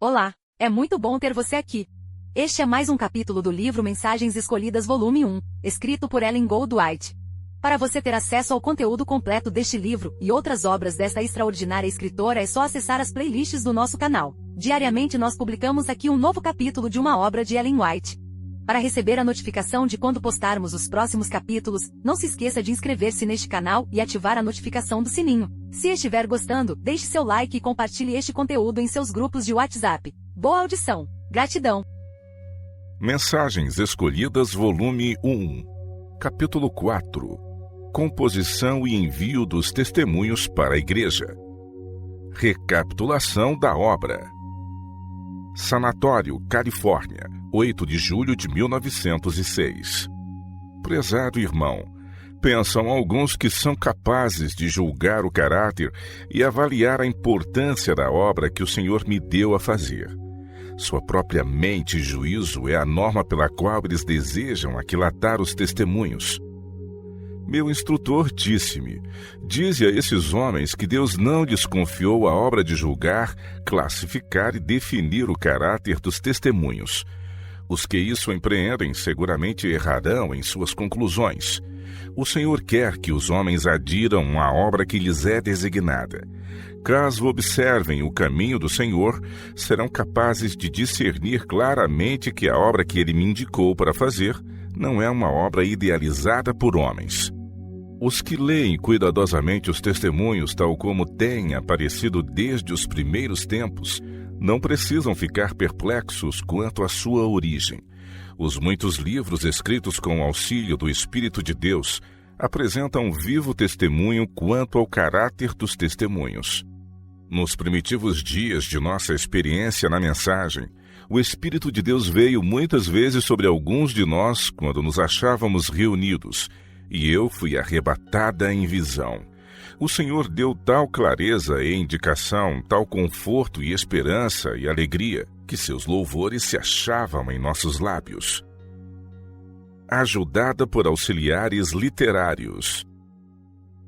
Olá, é muito bom ter você aqui. Este é mais um capítulo do livro Mensagens Escolhidas Volume 1, escrito por Ellen Goldwhite. Para você ter acesso ao conteúdo completo deste livro e outras obras desta extraordinária escritora é só acessar as playlists do nosso canal. Diariamente nós publicamos aqui um novo capítulo de uma obra de Ellen White. Para receber a notificação de quando postarmos os próximos capítulos, não se esqueça de inscrever-se neste canal e ativar a notificação do sininho. Se estiver gostando, deixe seu like e compartilhe este conteúdo em seus grupos de WhatsApp. Boa audição! Gratidão! Mensagens Escolhidas Volume 1, Capítulo 4. Composição e envio dos testemunhos para a Igreja. Recapitulação da obra. Sanatório, Califórnia, 8 de julho de 1906. Prezado irmão, pensam alguns que são capazes de julgar o caráter e avaliar a importância da obra que o Senhor me deu a fazer. Sua própria mente e juízo é a norma pela qual eles desejam aquilatar os testemunhos. Meu instrutor disse-me: dize a esses homens que Deus não lhes confiou a obra de julgar, classificar e definir o caráter dos testemunhos. Os que isso empreendem seguramente errarão em suas conclusões. O Senhor quer que os homens adiram à obra que lhes é designada. Caso observem o caminho do Senhor, serão capazes de discernir claramente que a obra que Ele me indicou para fazer não é uma obra idealizada por homens. Os que leem cuidadosamente os testemunhos, tal como têm aparecido desde os primeiros tempos, não precisam ficar perplexos quanto à sua origem. Os muitos livros escritos com o auxílio do Espírito de Deus apresentam vivo testemunho quanto ao caráter dos testemunhos. Nos primitivos dias de nossa experiência na mensagem, o Espírito de Deus veio muitas vezes sobre alguns de nós quando nos achávamos reunidos, e eu fui arrebatada em visão. O Senhor deu tal clareza e indicação, tal conforto e esperança e alegria, que seus louvores se achavam em nossos lábios. Ajudada por auxiliares literários.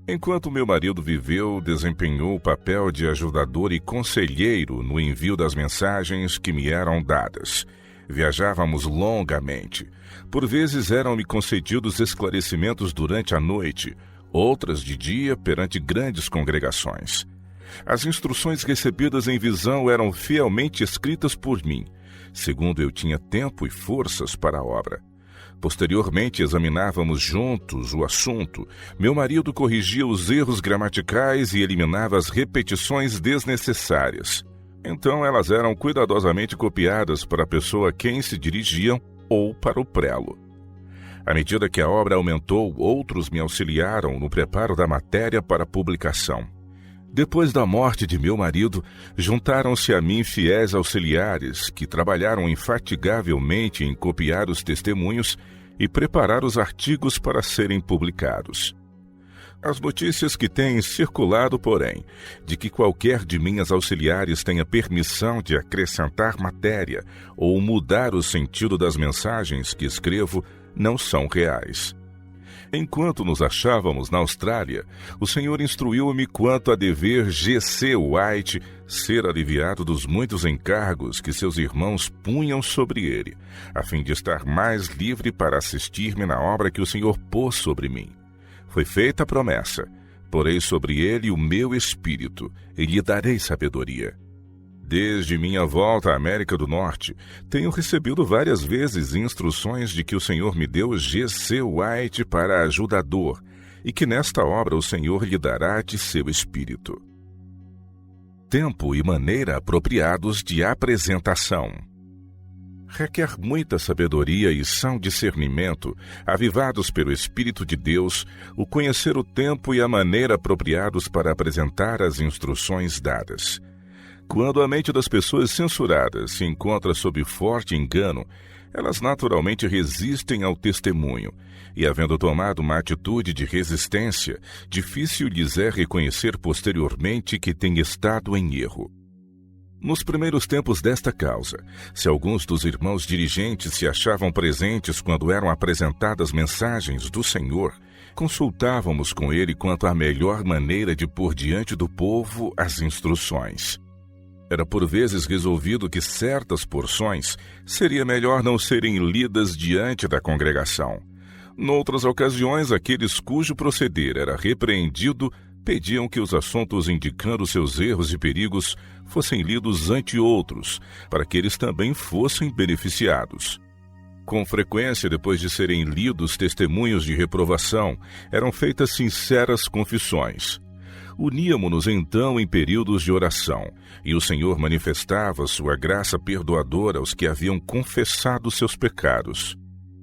Enquanto meu marido viveu, desempenhou o papel de ajudador e conselheiro no envio das mensagens que me eram dadas. Viajávamos longamente. Por vezes eram-me concedidos esclarecimentos durante a noite, outras de dia perante grandes congregações. As instruções recebidas em visão eram fielmente escritas por mim, segundo eu tinha tempo e forças para a obra. Posteriormente, examinávamos juntos o assunto. Meu marido corrigia os erros gramaticais e eliminava as repetições desnecessárias. Então, elas eram cuidadosamente copiadas para a pessoa a quem se dirigiam ou para o prelo. À medida que a obra aumentou, outros me auxiliaram no preparo da matéria para publicação. Depois da morte de meu marido, juntaram-se a mim fiéis auxiliares que trabalharam infatigavelmente em copiar os testemunhos e preparar os artigos para serem publicados. As notícias que têm circulado, porém, de que qualquer de minhas auxiliares tenha permissão de acrescentar matéria ou mudar o sentido das mensagens que escrevo não são reais. Enquanto nos achávamos na Austrália, o Senhor instruiu-me quanto a dever G.C. White ser aliviado dos muitos encargos que seus irmãos punham sobre ele, a fim de estar mais livre para assistir-me na obra que o Senhor pôs sobre mim. Foi feita a promessa: porei sobre ele o meu espírito e lhe darei sabedoria. Desde minha volta à América do Norte, tenho recebido várias vezes instruções de que o Senhor me deu G.C. White para ajudador e que nesta obra o Senhor lhe dará de seu espírito. Tempo e maneira apropriados de apresentação. Requer muita sabedoria e são discernimento, avivados pelo Espírito de Deus, o conhecer o tempo e a maneira apropriados para apresentar as instruções dadas. Quando a mente das pessoas censuradas se encontra sob forte engano, elas naturalmente resistem ao testemunho, e havendo tomado uma atitude de resistência, difícil lhes é reconhecer posteriormente que têm estado em erro. Nos primeiros tempos desta causa, se alguns dos irmãos dirigentes se achavam presentes quando eram apresentadas mensagens do Senhor, consultávamos com ele quanto à melhor maneira de pôr diante do povo as instruções. Era por vezes resolvido que certas porções seria melhor não serem lidas diante da congregação. Noutras ocasiões, aqueles cujo proceder era repreendido pediam que os assuntos indicando seus erros e perigos fossem lidos ante outros, para que eles também fossem beneficiados. Com frequência, depois de serem lidos testemunhos de reprovação, eram feitas sinceras confissões. Uníamo-nos então em períodos de oração, e o Senhor manifestava sua graça perdoadora aos que haviam confessado seus pecados.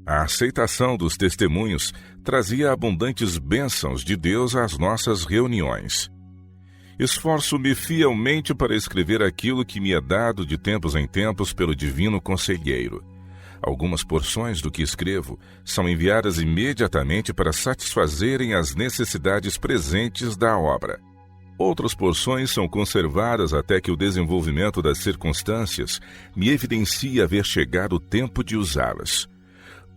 A aceitação dos testemunhos trazia abundantes bênçãos de Deus às nossas reuniões. Esforço-me fielmente para escrever aquilo que me é dado de tempos em tempos pelo Divino Conselheiro. Algumas porções do que escrevo são enviadas imediatamente para satisfazerem as necessidades presentes da obra. Outras porções são conservadas até que o desenvolvimento das circunstâncias me evidencie haver chegado o tempo de usá-las.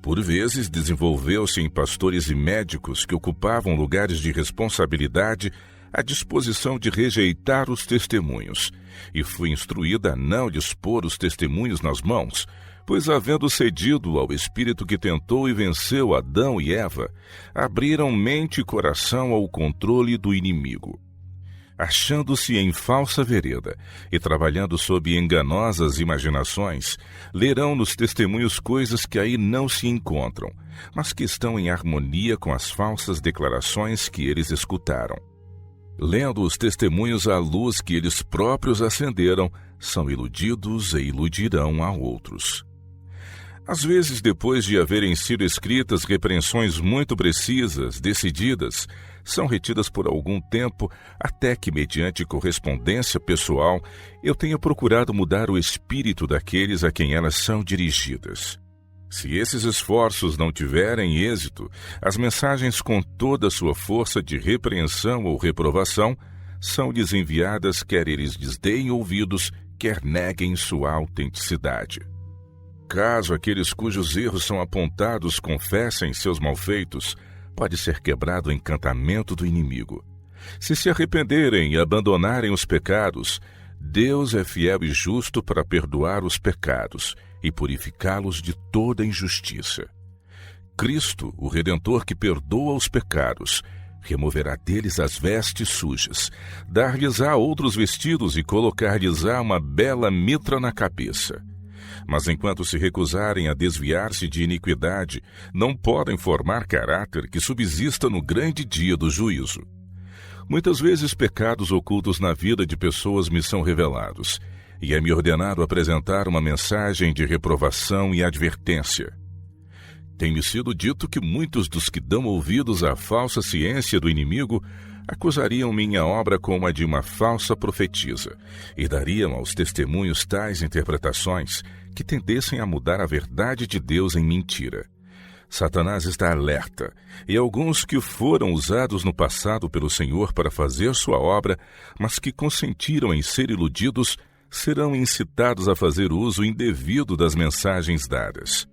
Por vezes, desenvolveu-se em pastores e médicos que ocupavam lugares de responsabilidade a disposição de rejeitar os testemunhos, e fui instruída a não dispor os testemunhos nas mãos, pois, havendo cedido ao espírito que tentou e venceu Adão e Eva, abriram mente e coração ao controle do inimigo. Achando-se em falsa vereda e trabalhando sob enganosas imaginações, lerão nos testemunhos coisas que aí não se encontram, mas que estão em harmonia com as falsas declarações que eles escutaram. Lendo os testemunhos à luz que eles próprios acenderam, são iludidos e iludirão a outros. Às vezes, depois de haverem sido escritas repreensões muito precisas, decididas, são retidas por algum tempo, até que, mediante correspondência pessoal, eu tenha procurado mudar o espírito daqueles a quem elas são dirigidas. Se esses esforços não tiverem êxito, as mensagens com toda a sua força de repreensão ou reprovação são-lhes enviadas, quer eles lhes deem ouvidos, quer neguem sua autenticidade. Caso aqueles cujos erros são apontados confessem seus malfeitos, pode ser quebrado o encantamento do inimigo. Se arrependerem e abandonarem os pecados, Deus é fiel e justo para perdoar os pecados e purificá-los de toda injustiça. Cristo, o Redentor que perdoa os pecados, removerá deles as vestes sujas, dar-lhes-á outros vestidos e colocar-lhes-á uma bela mitra na cabeça. Mas enquanto se recusarem a desviar-se de iniquidade, não podem formar caráter que subsista no grande dia do juízo. Muitas vezes pecados ocultos na vida de pessoas me são revelados, e é-me ordenado apresentar uma mensagem de reprovação e advertência. Tem-me sido dito que muitos dos que dão ouvidos à falsa ciência do inimigo acusariam minha obra como a de uma falsa profetisa e dariam aos testemunhos tais interpretações que tendessem a mudar a verdade de Deus em mentira. Satanás está alerta, e alguns que foram usados no passado pelo Senhor para fazer sua obra, mas que consentiram em ser iludidos, serão incitados a fazer uso indevido das mensagens dadas.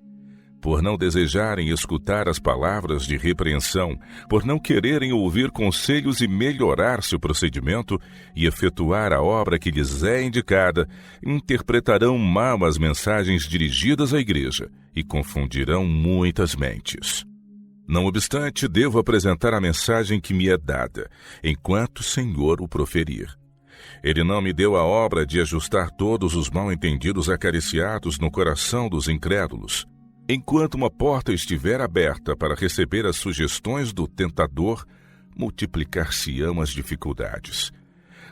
Por não desejarem escutar as palavras de repreensão, por não quererem ouvir conselhos e melhorar seu procedimento e efetuar a obra que lhes é indicada, interpretarão mal as mensagens dirigidas à igreja e confundirão muitas mentes. Não obstante, devo apresentar a mensagem que me é dada, enquanto o Senhor o proferir. Ele não me deu a obra de ajustar todos os mal-entendidos acariciados no coração dos incrédulos. Enquanto uma porta estiver aberta para receber as sugestões do tentador, multiplicar-se-ão as dificuldades.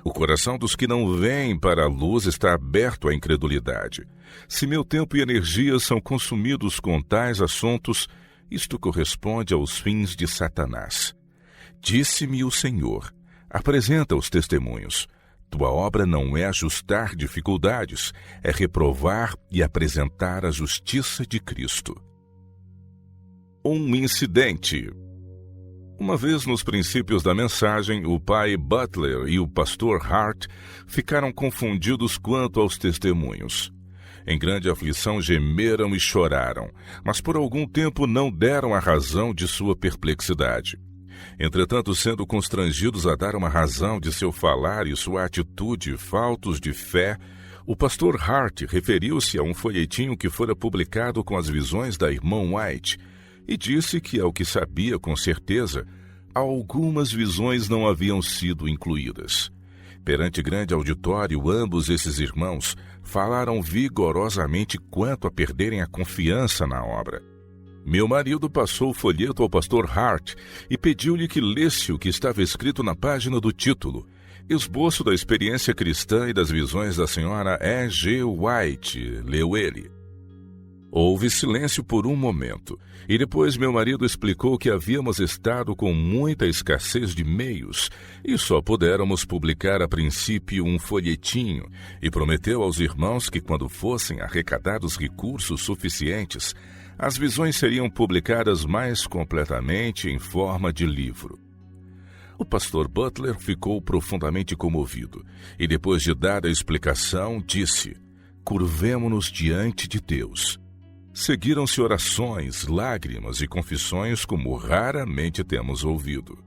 O coração dos que não vêm para a luz está aberto à incredulidade. Se meu tempo e energia são consumidos com tais assuntos, isto corresponde aos fins de Satanás. Disse-me o Senhor: apresenta os testemunhos. Tua obra não é ajustar dificuldades, é reprovar e apresentar a justiça de Cristo. Um incidente. Uma vez nos princípios da mensagem, o pai Butler e o pastor Hart ficaram confundidos quanto aos testemunhos. Em grande aflição gemeram e choraram, mas por algum tempo não deram a razão de sua perplexidade. Entretanto, sendo constrangidos a dar uma razão de seu falar e sua atitude faltos de fé, O pastor Hart referiu-se a um folhetinho que fora publicado com as visões da irmã White e disse que, ao que sabia com certeza, algumas visões não haviam sido incluídas. Perante grande auditório, ambos esses irmãos falaram vigorosamente quanto a perderem a confiança na obra. Meu marido passou o folheto ao pastor Hart e pediu-lhe que lesse o que estava escrito na página do título, Esboço da Experiência Cristã e das Visões da Senhora E. G. White. Leu ele. Houve silêncio por um momento, e depois meu marido explicou que havíamos estado com muita escassez de meios e só pudéramos publicar a princípio um folhetinho, e prometeu aos irmãos que, quando fossem arrecadados recursos suficientes, as visões seriam publicadas mais completamente em forma de livro. O pastor Butler ficou profundamente comovido e, depois de dar a explicação, disse: curvemo-nos diante de Deus. Seguiram-se orações, lágrimas e confissões como raramente temos ouvido.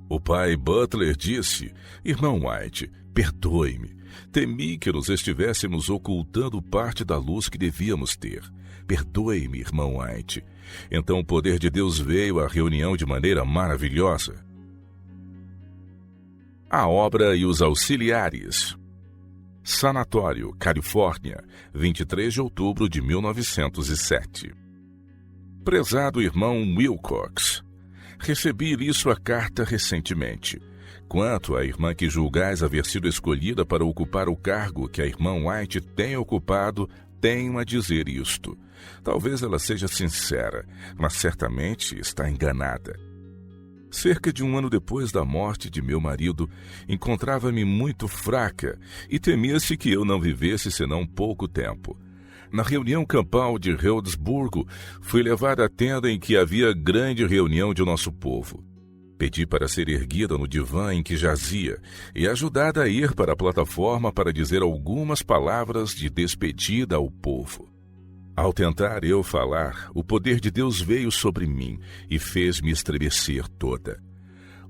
O pai Butler disse: irmão White, perdoe-me. Temi que nos estivéssemos ocultando parte da luz que devíamos ter. Perdoe-me, irmão White. Então o poder de Deus veio à reunião de maneira maravilhosa. A obra e os auxiliares. Sanatório, Califórnia, 23 de outubro de 1907. Prezado irmão Wilcox, recebi-lhe sua carta recentemente. Quanto à irmã que julgais haver sido escolhida para ocupar o cargo que a irmã White tem ocupado, tenho a dizer isto. Talvez ela seja sincera, mas certamente está enganada. Cerca de um ano depois da morte de meu marido, encontrava-me muito fraca e temia-se que eu não vivesse senão pouco tempo. Na reunião campal de Healdsburgo, fui levado à tenda em que havia grande reunião de nosso povo. Pedi para ser erguida no divã em que jazia e ajudada a ir para a plataforma para dizer algumas palavras de despedida ao povo. Ao tentar eu falar, o poder de Deus veio sobre mim e fez-me estremecer toda.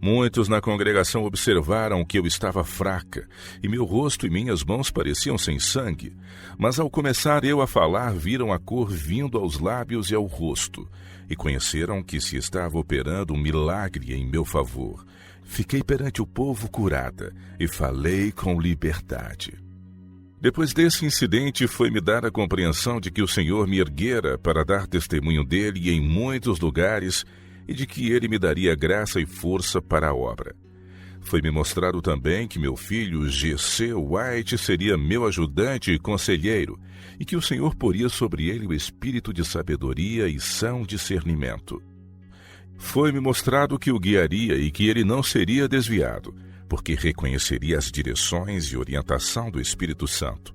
Muitos na congregação observaram que eu estava fraca e meu rosto e minhas mãos pareciam sem sangue, mas ao começar eu a falar, viram a cor vindo aos lábios e ao rosto e conheceram que se estava operando um milagre em meu favor. Fiquei perante o povo curada e falei com liberdade. Depois desse incidente, foi-me dar a compreensão de que o Senhor me erguera para dar testemunho dele em muitos lugares e de que ele me daria graça e força para a obra. Foi-me mostrado também que meu filho G.C. White seria meu ajudante e conselheiro e que o Senhor poria sobre ele o espírito de sabedoria e são discernimento. Foi-me mostrado que o guiaria e que ele não seria desviado, porque reconheceria as direções e orientação do Espírito Santo.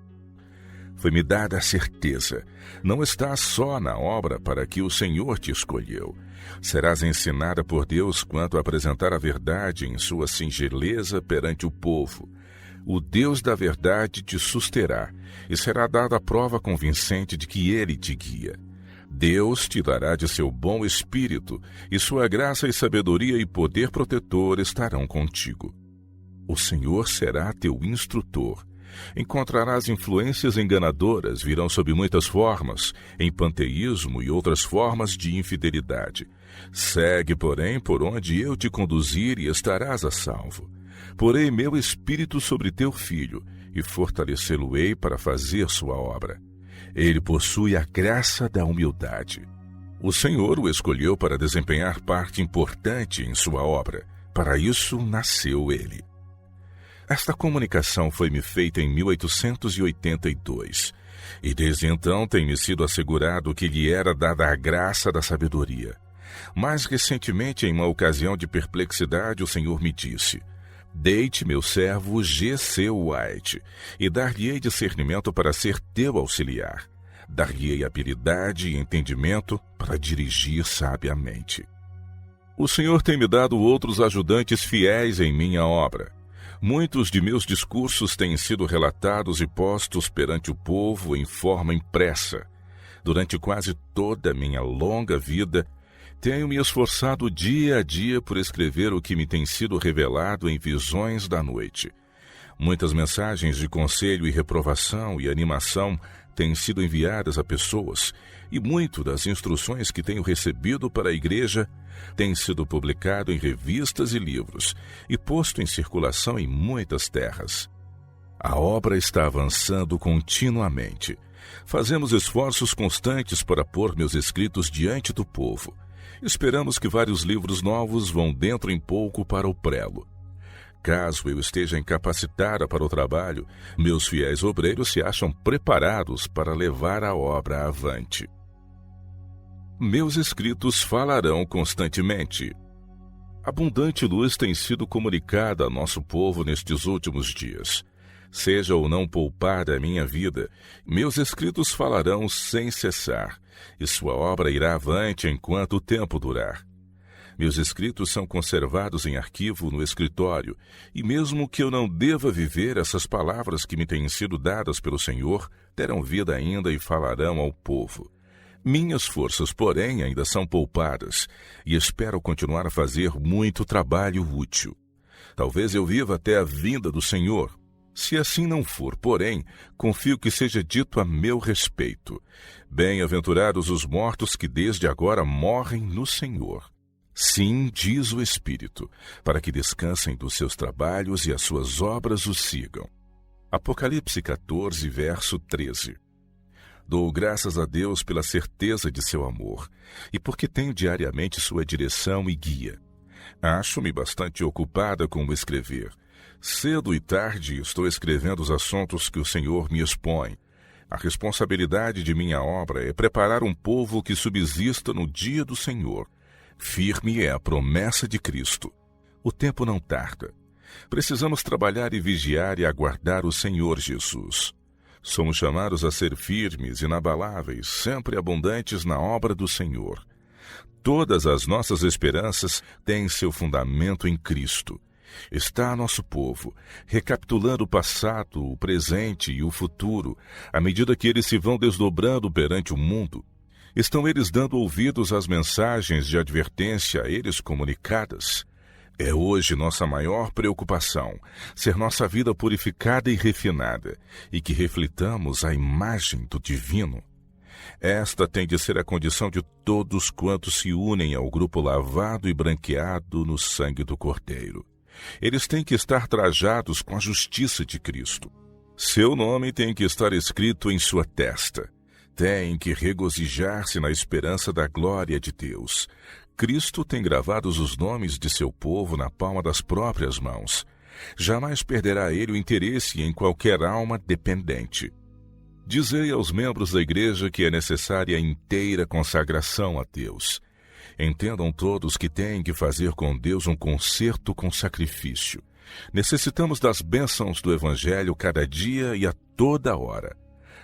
Foi-me dada a certeza, não estás só na obra para que o Senhor te escolheu. Serás ensinada por Deus quanto a apresentar a verdade em sua singeleza perante o povo. O Deus da verdade te susterá, e será dada a prova convincente de que Ele te guia. Deus te dará de seu bom espírito, e sua graça e sabedoria e poder protetor estarão contigo. O Senhor será teu instrutor. Encontrarás influências enganadoras, virão sob muitas formas, em panteísmo e outras formas de infidelidade. Segue, porém, por onde eu te conduzir e estarás a salvo. Porei meu espírito sobre teu filho e fortalecê-lo-ei para fazer sua obra. Ele possui a graça da humildade. O Senhor o escolheu para desempenhar parte importante em sua obra. Para isso nasceu ele. Esta comunicação foi-me feita em 1882, e desde então tem-me sido assegurado que lhe era dada a graça da sabedoria. Mais recentemente, em uma ocasião de perplexidade, o Senhor me disse: Deite meu servo G.C. White, e dar-lhe-ei discernimento para ser teu auxiliar. Dar-lhe-ei habilidade e entendimento para dirigir sabiamente. O Senhor tem me dado outros ajudantes fiéis em minha obra. Muitos de meus discursos têm sido relatados e postos perante o povo em forma impressa. Durante quase toda a minha longa vida, tenho me esforçado dia a dia por escrever o que me tem sido revelado em visões da noite. Muitas mensagens de conselho e reprovação e animação têm sido enviadas a pessoas, e muito das instruções que tenho recebido para a igreja têm sido publicado em revistas e livros e posto em circulação em muitas terras. A obra está avançando continuamente. Fazemos esforços constantes para pôr meus escritos diante do povo. Esperamos que vários livros novos vão dentro em pouco para o prelo. Caso eu esteja incapacitada para o trabalho, meus fiéis obreiros se acham preparados para levar a obra avante. Meus escritos falarão constantemente. Abundante luz tem sido comunicada a nosso povo nestes últimos dias. Seja ou não poupada a minha vida, meus escritos falarão sem cessar, e sua obra irá avante enquanto o tempo durar. Meus escritos são conservados em arquivo no escritório, e mesmo que eu não deva viver, essas palavras que me têm sido dadas pelo Senhor terão vida ainda e falarão ao povo. Minhas forças, porém, ainda são poupadas, e espero continuar a fazer muito trabalho útil. Talvez eu viva até a vinda do Senhor. Se assim não for, porém, confio que seja dito a meu respeito: bem-aventurados os mortos que desde agora morrem no Senhor. Sim, diz o Espírito, para que descansem dos seus trabalhos e as suas obras os sigam. Apocalipse 14, verso 13. Dou graças a Deus pela certeza de seu amor, e porque tenho diariamente sua direção e guia. Acho-me bastante ocupada com o escrever. Cedo e tarde estou escrevendo os assuntos que o Senhor me expõe. A responsabilidade de minha obra é preparar um povo que subsista no dia do Senhor. Firme é a promessa de Cristo. O tempo não tarda. Precisamos trabalhar e vigiar e aguardar o Senhor Jesus. Somos chamados a ser firmes, inabaláveis, sempre abundantes na obra do Senhor. Todas as nossas esperanças têm seu fundamento em Cristo. Está nosso povo, recapitulando o passado, o presente e o futuro, à medida que eles se vão desdobrando perante o mundo. Estão eles dando ouvidos às mensagens de advertência a eles comunicadas? É hoje nossa maior preocupação, ser nossa vida purificada e refinada, e que reflitamos a imagem do divino. Esta tem de ser a condição de todos quantos se unem ao grupo lavado e branqueado no sangue do Cordeiro. Eles têm que estar trajados com a justiça de Cristo. Seu nome tem que estar escrito em sua testa. Tem que regozijar-se na esperança da glória de Deus. Cristo tem gravados os nomes de seu povo na palma das próprias mãos. Jamais perderá ele o interesse em qualquer alma dependente. Dizei aos membros da igreja que é necessária inteira consagração a Deus. Entendam todos que têm que fazer com Deus um concerto com sacrifício. Necessitamos das bênçãos do Evangelho cada dia e a toda hora.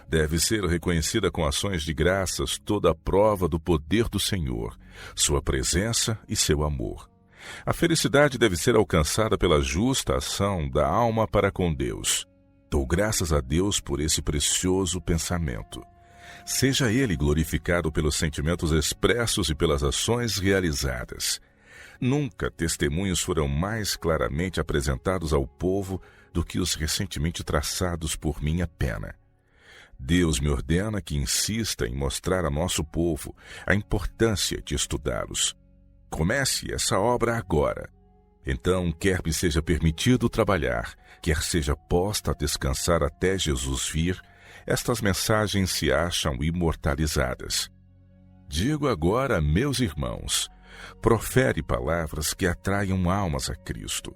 Deve ser reconhecida com ações de graças toda a prova do poder do Senhor, sua presença e seu amor. A felicidade deve ser alcançada pela justa ação da alma para com Deus. Dou graças a Deus por esse precioso pensamento. Seja Ele glorificado pelos sentimentos expressos e pelas ações realizadas. Nunca testemunhos foram mais claramente apresentados ao povo do que os recentemente traçados por minha pena. Deus me ordena que insista em mostrar a nosso povo a importância de estudá-los. Comece essa obra agora. Então, quer me seja permitido trabalhar, quer seja posta a descansar até Jesus vir, estas mensagens se acham imortalizadas. Digo agora, meus irmãos, profere palavras que atraiam almas a Cristo.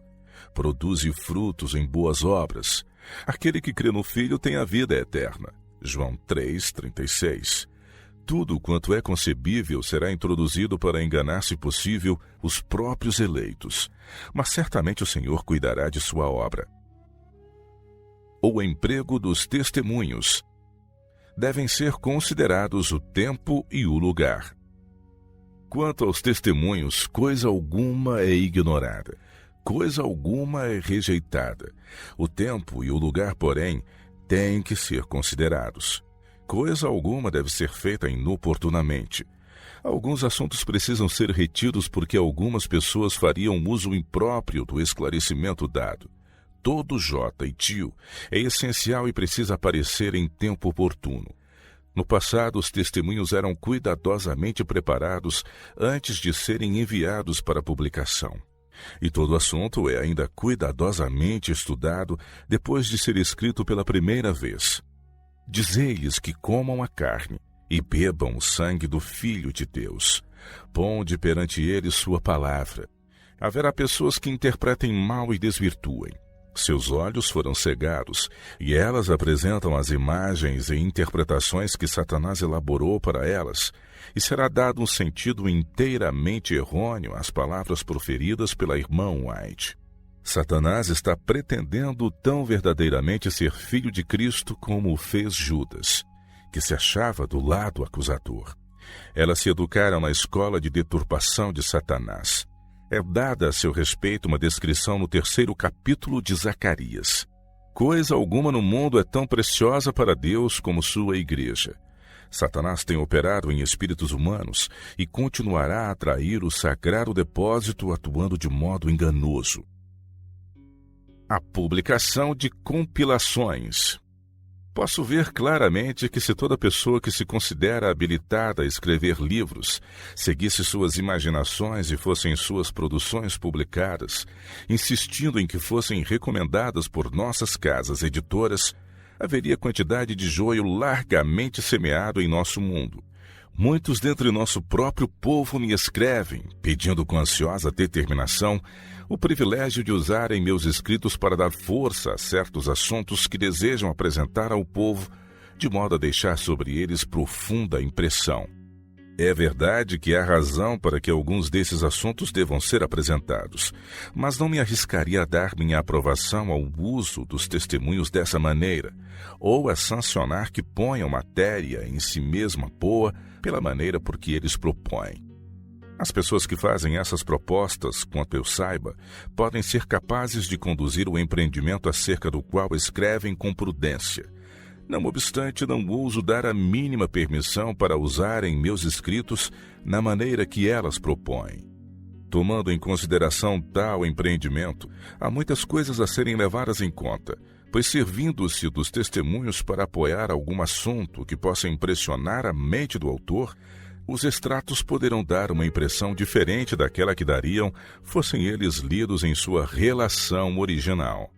Produze frutos em boas obras. Aquele que crê no Filho tem a vida eterna. João 3:36. Tudo quanto é concebível será introduzido para enganar, se possível, os próprios eleitos. Mas certamente o Senhor cuidará de sua obra. O emprego dos testemunhos. Devem ser considerados o tempo e o lugar. Quanto aos testemunhos, coisa alguma é ignorada, coisa alguma é rejeitada. O tempo e o lugar, porém, têm que ser considerados. Coisa alguma deve ser feita inoportunamente. Alguns assuntos precisam ser retidos porque algumas pessoas fariam uso impróprio do esclarecimento dado. todo J e tio é essencial e precisa aparecer em tempo oportuno. No passado, os testemunhos eram cuidadosamente preparados antes de serem enviados para publicação. E todo assunto é ainda cuidadosamente estudado depois de ser escrito pela primeira vez. Dizei-lhes que comam a carne e bebam o sangue do Filho de Deus. Ponde perante eles sua palavra. Haverá pessoas que interpretem mal e desvirtuem. Seus olhos foram cegados, e elas apresentam as imagens e interpretações que Satanás elaborou para elas, e será dado um sentido inteiramente errôneo às palavras proferidas pela irmã White. Satanás está pretendendo tão verdadeiramente ser filho de Cristo como o fez Judas, que se achava do lado acusador. Elas se educaram na escola de deturpação de Satanás. É dada a seu respeito uma descrição no 3º capítulo de Zacarias. Coisa alguma no mundo é tão preciosa para Deus como sua igreja. Satanás tem operado em espíritos humanos e continuará a atrair o sagrado depósito atuando de modo enganoso. A publicação de compilações. Posso ver claramente que se toda pessoa que se considera habilitada a escrever livros seguisse suas imaginações e fossem suas produções publicadas, insistindo em que fossem recomendadas por nossas casas editoras, haveria quantidade de joio largamente semeado em nosso mundo. Muitos dentre nosso próprio povo me escrevem, pedindo com ansiosa determinação o privilégio de usarem meus escritos para dar força a certos assuntos que desejam apresentar ao povo, de modo a deixar sobre eles profunda impressão. É verdade que há razão para que alguns desses assuntos devam ser apresentados, mas não me arriscaria a dar minha aprovação ao uso dos testemunhos dessa maneira, ou a sancionar que ponham matéria em si mesma boa pela maneira por que eles propõem. As pessoas que fazem essas propostas, quanto eu saiba, podem ser capazes de conduzir o empreendimento acerca do qual escrevem com prudência. Não obstante, não ouso dar a mínima permissão para usarem meus escritos na maneira que elas propõem. Tomando em consideração tal empreendimento, há muitas coisas a serem levadas em conta, pois servindo-se dos testemunhos para apoiar algum assunto que possa impressionar a mente do autor, os extratos poderão dar uma impressão diferente daquela que dariam fossem eles lidos em sua relação original.